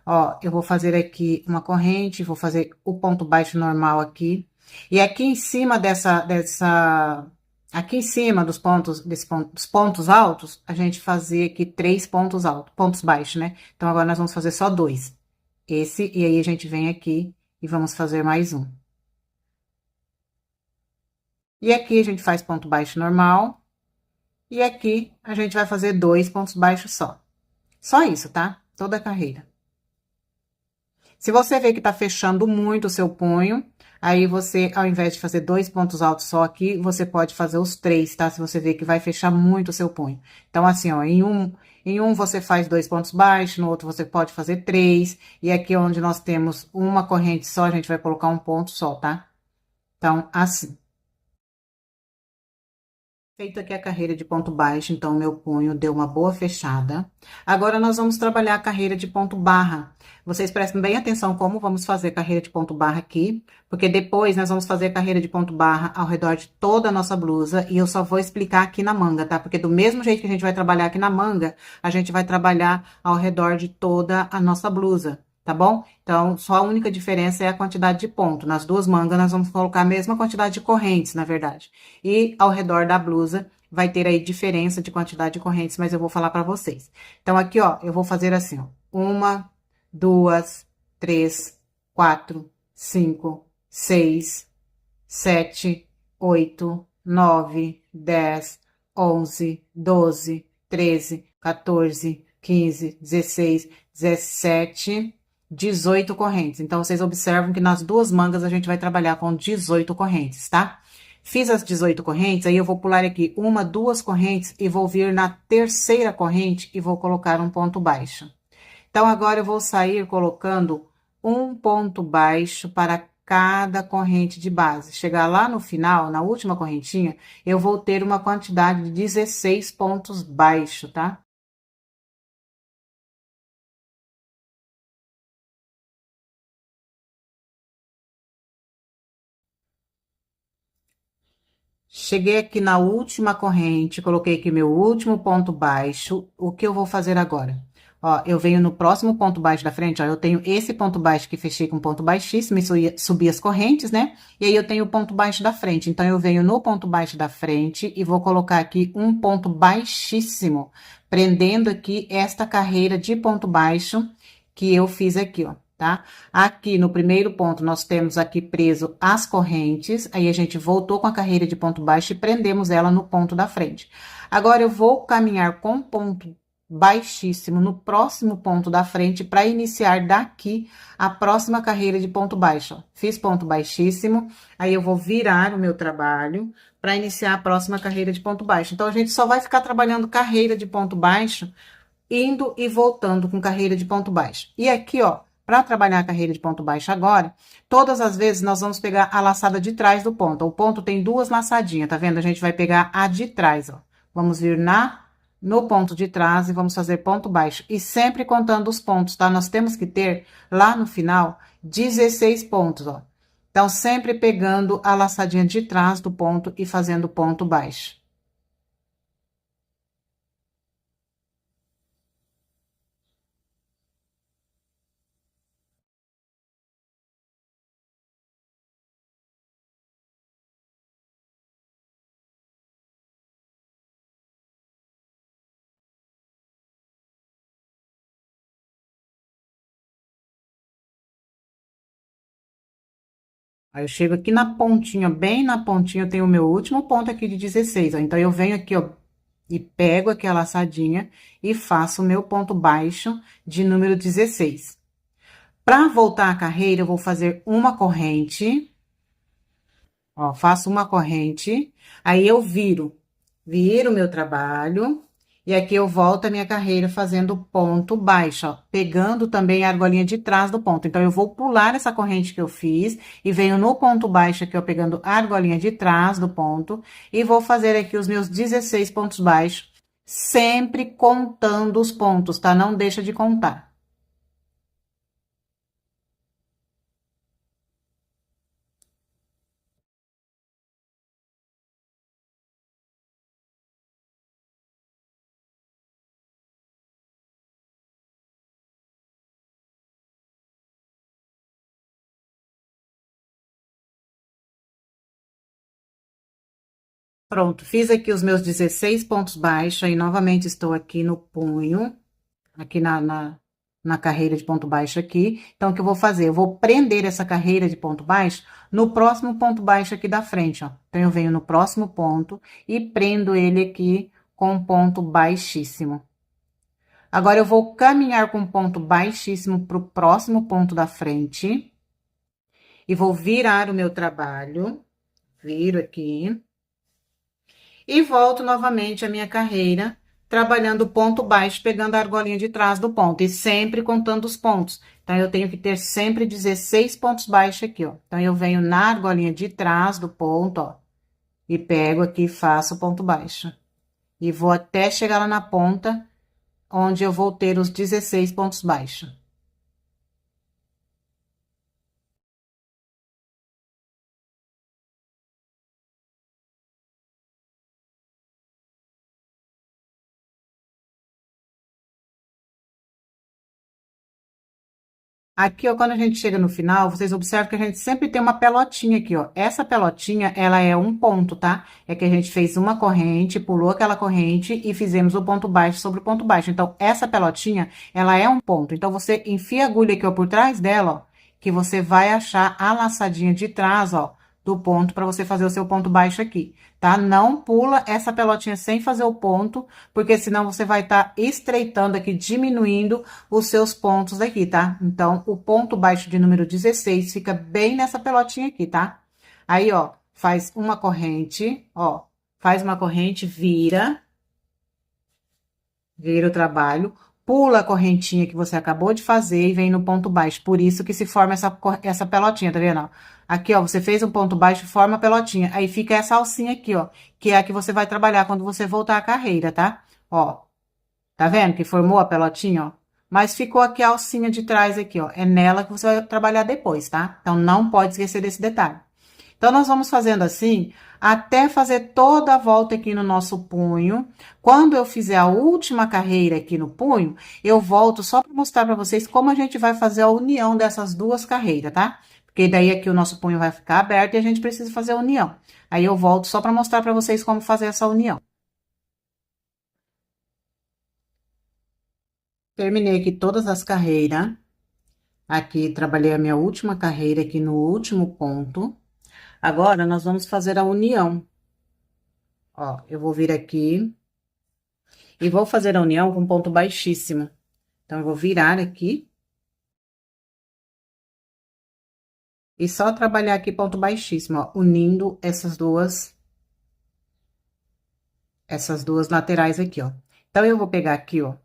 Ó, eu vou fazer aqui uma corrente, vou fazer o ponto baixo normal aqui, e aqui em cima aqui em cima dos pontos, dos pontos altos, a gente fazer aqui 3 pontos altos, pontos baixos, né? Então, agora nós vamos fazer só 2. Esse, e aí a gente vem aqui e vamos fazer mais um. E aqui a gente faz ponto baixo normal. E aqui a gente vai fazer 2 pontos baixos só. Só isso, tá? Toda a carreira. Se você vê que tá fechando muito o seu punho, aí você, ao invés de fazer 2 pontos altos só aqui, você pode fazer os 3, tá? Se você vê que vai fechar muito o seu punho. Então, assim, ó, em um você faz 2 pontos baixos, no outro você pode fazer 3. E aqui onde nós temos uma corrente só, a gente vai colocar um ponto só, tá? Então, assim. Feito aqui a carreira de ponto baixo, então, meu punho deu uma boa fechada. Agora, nós vamos trabalhar a carreira de ponto barra. Vocês prestem bem atenção como vamos fazer carreira de ponto barra aqui, porque depois nós vamos fazer carreira de ponto barra ao redor de toda a nossa blusa, e eu só vou explicar aqui na manga, tá? Porque do mesmo jeito que a gente vai trabalhar aqui na manga, a gente vai trabalhar ao redor de toda a nossa blusa. Tá bom? Então, só a única diferença é a quantidade de ponto. Nas duas mangas, nós vamos colocar a mesma quantidade de correntes, na verdade. E ao redor da blusa, vai ter aí diferença de quantidade de correntes, mas eu vou falar pra vocês. Então, aqui, ó, eu vou fazer assim, ó. 1, 2, 3, 4, 5, 6, 7, 8, 9, 10, 11, 12, 13, 14, 15, 16, 17... 18 correntes. Então, vocês observam que nas duas mangas a gente vai trabalhar com 18 correntes, tá? Fiz as 18 correntes, aí eu vou pular aqui uma, duas correntes e vou vir na terceira corrente e vou colocar um ponto baixo. Então, agora eu vou sair colocando um ponto baixo para cada corrente de base. Chegar lá no final, na última correntinha, eu vou ter uma quantidade de 16 pontos baixos, tá? Cheguei aqui na última corrente, coloquei aqui meu último ponto baixo. O que eu vou fazer agora? Ó, eu venho no próximo ponto baixo da frente, ó, eu tenho esse ponto baixo que fechei com ponto baixíssimo e subi as correntes, né? E aí eu tenho o ponto baixo da frente. Então, eu venho no ponto baixo da frente e vou colocar aqui um ponto baixíssimo, prendendo aqui esta carreira de ponto baixo que eu fiz aqui, ó, tá? Aqui no primeiro ponto, nós temos aqui preso as correntes, aí a gente voltou com a carreira de ponto baixo e prendemos ela no ponto da frente. Agora, eu vou caminhar com ponto baixíssimo no próximo ponto da frente para iniciar daqui a próxima carreira de ponto baixo. Ó. Fiz ponto baixíssimo, aí eu vou virar o meu trabalho para iniciar a próxima carreira de ponto baixo. Então, a gente só vai ficar trabalhando carreira de ponto baixo, indo e voltando com carreira de ponto baixo. E aqui, ó, para trabalhar a carreira de ponto baixo agora, todas as vezes nós vamos pegar a laçada de trás do ponto. O ponto tem duas laçadinhas, tá vendo? A gente vai pegar a de trás, ó. Vamos vir no ponto de trás e vamos fazer ponto baixo. E sempre contando os pontos, tá? Nós temos que ter, lá no final, 16 pontos, ó. Então, sempre pegando a laçadinha de trás do ponto e fazendo ponto baixo. Aí eu chego aqui na pontinha, bem na pontinha, eu tenho o meu último ponto aqui de 16, ó. Então, eu venho aqui, ó, e pego aqui a laçadinha e faço o meu ponto baixo de número 16. Para voltar a carreira, eu vou fazer uma corrente, ó, faço uma corrente, aí eu viro o meu trabalho, e aqui eu volto a minha carreira fazendo ponto baixo, ó, pegando também a argolinha de trás do ponto. Então, eu vou pular essa corrente que eu fiz e venho no ponto baixo aqui, ó, pegando a argolinha de trás do ponto e vou fazer aqui os meus 16 pontos baixos. sempre contando os pontos, tá? Não deixa de contar. Pronto, fiz aqui os meus 16 pontos baixos, aí novamente estou aqui no punho, aqui na carreira de ponto baixo aqui. Então, o que eu vou fazer? Eu vou prender essa carreira de ponto baixo no próximo ponto baixo aqui da frente, ó. Então, eu venho no próximo ponto e prendo ele aqui com um ponto baixíssimo. Agora, eu vou caminhar com um ponto baixíssimo para o próximo ponto da frente. E vou virar o meu trabalho. Viro aqui. E volto novamente a minha carreira, trabalhando ponto baixo, pegando a argolinha de trás do ponto, e sempre contando os pontos. Então, eu tenho que ter sempre 16 pontos baixos aqui, ó. Então, eu venho na argolinha de trás do ponto, ó, e pego aqui e faço o ponto baixo. E vou até chegar lá na ponta, onde eu vou ter os 16 pontos baixos. Aqui, ó, quando a gente chega no final, vocês observam que a gente sempre tem uma pelotinha aqui, ó. Essa pelotinha, ela é um ponto, tá? É que a gente fez uma corrente, pulou aquela corrente e fizemos o ponto baixo sobre o ponto baixo. Então, essa pelotinha, ela é um ponto. Então, você enfia a agulha aqui, ó, por trás dela, ó, que você vai achar a laçadinha de trás, ó, do ponto para você fazer o seu ponto baixo aqui, tá? Não pula essa pelotinha sem fazer o ponto, porque senão você vai estar estreitando aqui, diminuindo os seus pontos daqui, tá? Então, o ponto baixo de número 16 fica bem nessa pelotinha aqui, tá? Aí, ó, faz uma corrente, ó, faz uma corrente, vira o trabalho, pula a correntinha que você acabou de fazer e vem no ponto baixo. Por isso que se forma essa pelotinha, tá vendo? Aqui, ó, você fez um ponto baixo, forma a pelotinha. Aí fica essa alcinha aqui, ó, que é a que você vai trabalhar quando você voltar à carreira, tá? Ó, tá vendo que formou a pelotinha, ó? Mas ficou aqui a alcinha de trás aqui, ó. É nela que você vai trabalhar depois, tá? Então, não pode esquecer desse detalhe. Então, nós vamos fazendo assim, até fazer toda a volta aqui no nosso punho. Quando eu fizer a última carreira aqui no punho, eu volto só para mostrar para vocês como a gente vai fazer a união dessas duas carreiras, tá? Porque daí aqui o nosso punho vai ficar aberto e a gente precisa fazer a união. Aí, eu volto só para mostrar para vocês como fazer essa união. Terminei aqui todas as carreiras. Aqui, trabalhei a minha última carreira aqui no último ponto. Agora, nós vamos fazer a união. Ó, eu vou vir aqui e vou fazer a união com ponto baixíssimo. Então, eu vou virar aqui. E só trabalhar aqui ponto baixíssimo, ó, unindo essas duas laterais aqui, ó. Então, eu vou pegar aqui, ó.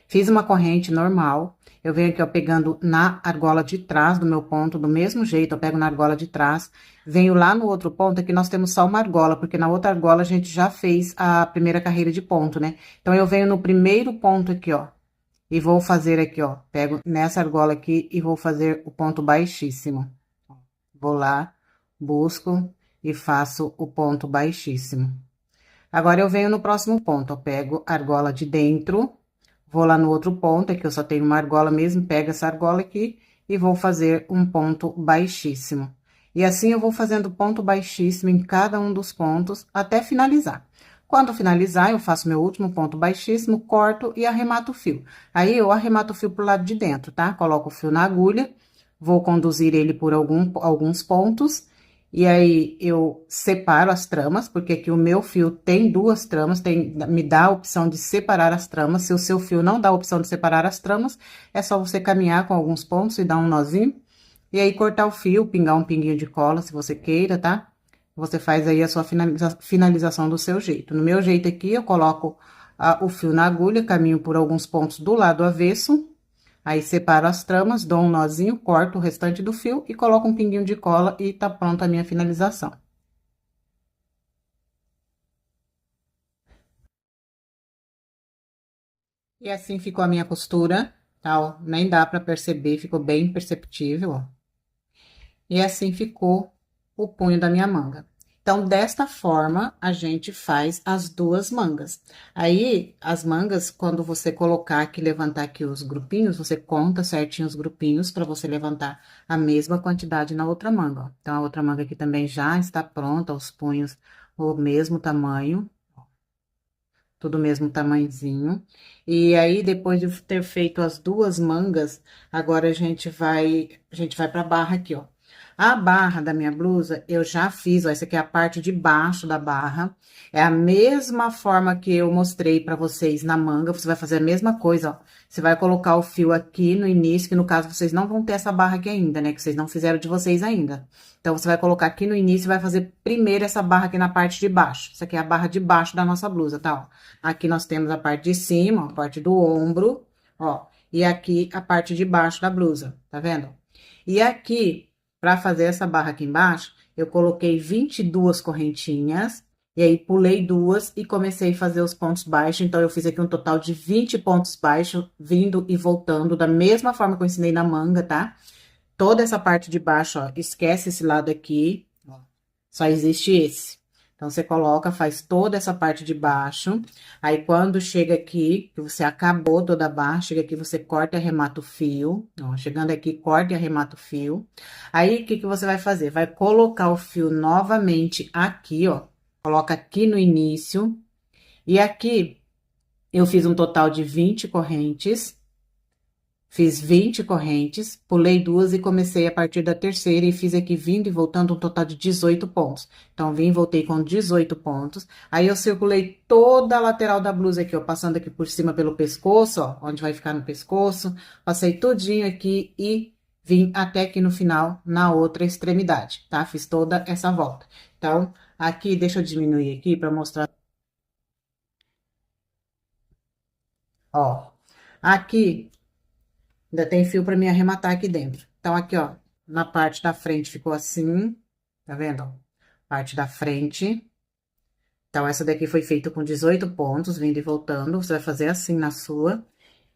Fiz uma corrente normal. Eu venho aqui, ó, pegando na argola de trás do meu ponto, do mesmo jeito, eu pego na argola de trás, venho lá no outro ponto, aqui nós temos só uma argola, porque na outra argola a gente já fez a primeira carreira de ponto, né? Então, eu venho no primeiro ponto aqui, ó, e vou fazer aqui, ó, pego nessa argola aqui e vou fazer o ponto baixíssimo. Vou lá, busco e faço o ponto baixíssimo. Agora, eu venho no próximo ponto, ó, pego a argola de dentro, vou lá no outro ponto, aqui eu só tenho uma argola mesmo, pego essa argola aqui e vou fazer um ponto baixíssimo. E assim eu vou fazendo ponto baixíssimo em cada um dos pontos até finalizar. Quando finalizar, eu faço meu último ponto baixíssimo, corto e arremato o fio. Aí, eu arremato o fio pro lado de dentro, tá? Coloco o fio na agulha, vou conduzir ele por alguns pontos. E aí, eu separo as tramas, porque aqui o meu fio tem duas tramas, me dá a opção de separar as tramas. Se o seu fio não dá a opção de separar as tramas, é só você caminhar com alguns pontos e dar um nozinho. E aí, cortar o fio, pingar um pinguinho de cola, se você queira, tá? Você faz aí a sua finalização do seu jeito. No meu jeito aqui, eu coloco o fio na agulha, caminho por alguns pontos do lado avesso. Aí, separo as tramas, dou um nozinho, corto o restante do fio e coloco um pinguinho de cola e tá pronta a minha finalização. E assim ficou a minha costura, tá? Ó, nem dá pra perceber, ficou bem perceptível, ó. E assim ficou o punho da minha manga. Então, desta forma, a gente faz as duas mangas. Aí, as mangas, quando você colocar aqui, levantar aqui os grupinhos, você conta certinho os grupinhos para você levantar a mesma quantidade na outra manga, ó. Então, a outra manga aqui também já está pronta, os punhos o mesmo tamanho, tudo mesmo tamanhozinho. E aí, depois de ter feito as duas mangas, agora a gente vai pra barra aqui, ó. A barra da minha blusa, eu já fiz, ó, essa aqui é a parte de baixo da barra. É a mesma forma que eu mostrei pra vocês na manga, você vai fazer a mesma coisa, ó. Você vai colocar o fio aqui no início, que no caso vocês não vão ter essa barra aqui ainda, né? Que vocês não fizeram de vocês ainda. Então, você vai colocar aqui no início e vai fazer primeiro essa barra aqui na parte de baixo. Essa aqui é a barra de baixo da nossa blusa, tá, ó? Aqui nós temos a parte de cima, ó, a parte do ombro, ó. E aqui a parte de baixo da blusa, tá vendo? E aqui, pra fazer essa barra aqui embaixo, eu coloquei 22 correntinhas. E aí, pulei duas e comecei a fazer os pontos baixos. Então, eu fiz aqui um total de 20 pontos baixos, vindo e voltando, da mesma forma que eu ensinei na manga, tá? Toda essa parte de baixo, ó, esquece esse lado aqui, ó. Só existe esse. Então, você coloca, faz toda essa parte de baixo. Aí, quando chega aqui, que você acabou toda a barra, chega aqui, você corta e arremata o fio. Ó, chegando aqui, corta e arremata o fio. Aí, o que que você vai fazer? Vai colocar o fio novamente aqui, ó. Coloca aqui no início. E aqui, eu fiz um total de 20 correntes. Fiz 20 correntes, pulei duas e comecei a partir da terceira e fiz aqui vindo e voltando um total de 18 pontos. Então, vim e voltei com 18 pontos. Aí, eu circulei toda a lateral da blusa aqui, ó, passando aqui por cima pelo pescoço, ó, onde vai ficar no pescoço. Passei tudinho aqui e vim até aqui no final, na outra extremidade, tá? Fiz toda essa volta. Então, aqui, deixa eu diminuir aqui pra mostrar. Ó, aqui ainda tem fio pra me arrematar aqui dentro. Então, aqui, ó, na parte da frente ficou assim, tá vendo? Ó? Parte da frente. Então, essa daqui foi feita com 18 pontos, vindo e voltando. Você vai fazer assim na sua.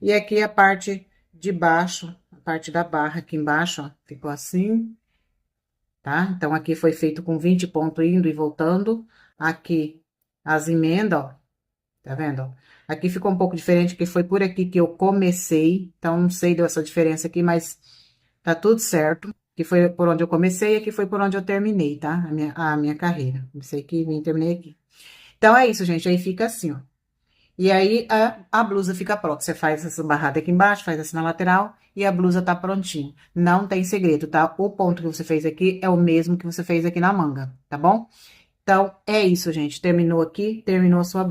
E aqui a parte de baixo, a parte da barra aqui embaixo, ó, ficou assim, tá? Então, aqui foi feito com 20 pontos, indo e voltando. Aqui, as emendas, ó, tá vendo? Aqui ficou um pouco diferente, que foi por aqui que eu comecei. Então, não sei, deu essa diferença aqui, mas tá tudo certo. Que foi por onde eu comecei e aqui foi por onde eu terminei, tá? A minha carreira. Comecei aqui, vim e terminei aqui. Então, é isso, gente. Aí fica assim, ó. E aí, a blusa fica pronta. Você faz essa barrada aqui embaixo, faz assim na lateral e a blusa tá prontinha. Não tem segredo, tá? O ponto que você fez aqui é o mesmo que você fez aqui na manga, tá bom? Então, é isso, gente. Terminou aqui, terminou a sua blusa.